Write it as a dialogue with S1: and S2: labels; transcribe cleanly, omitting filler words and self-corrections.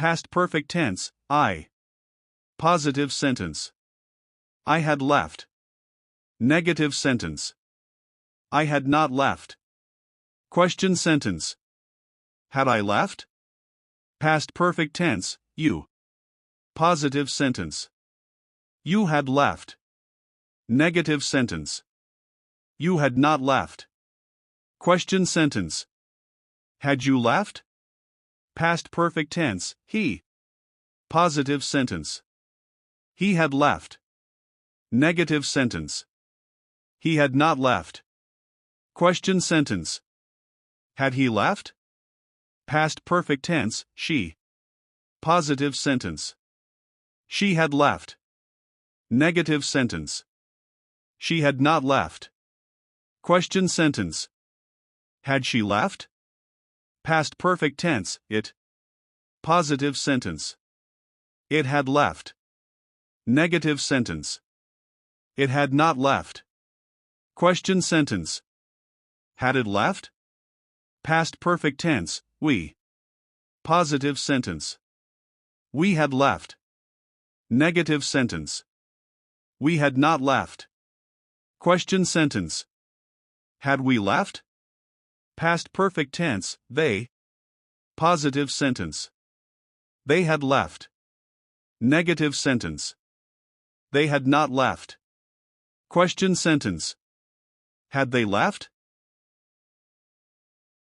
S1: Past perfect tense, I. Positive sentence. I had left. Negative sentence. I had not left. Question sentence. Had I left? Past perfect tense, you. Positive sentence. You had left. Negative sentence. You had not left. Question sentence. Had you left? Past perfect tense, he. Positive sentence. He had left. Negative sentence. He had not left. Question sentence. Had he left? Past perfect tense, she. Positive sentence. She had left. Negative sentence. She had not left. Question sentence. Had she left? Past perfect tense, it. Positive sentence. It had left. Negative sentence. It had not left. Question sentence. Had it left? Past perfect tense, we. Positive sentence. We had left. Negative sentence. We had not left. Question sentence. Had we left? Past perfect tense, they. Positive sentence. They had left. Negative sentence. They had not left. Question sentence. Had they left?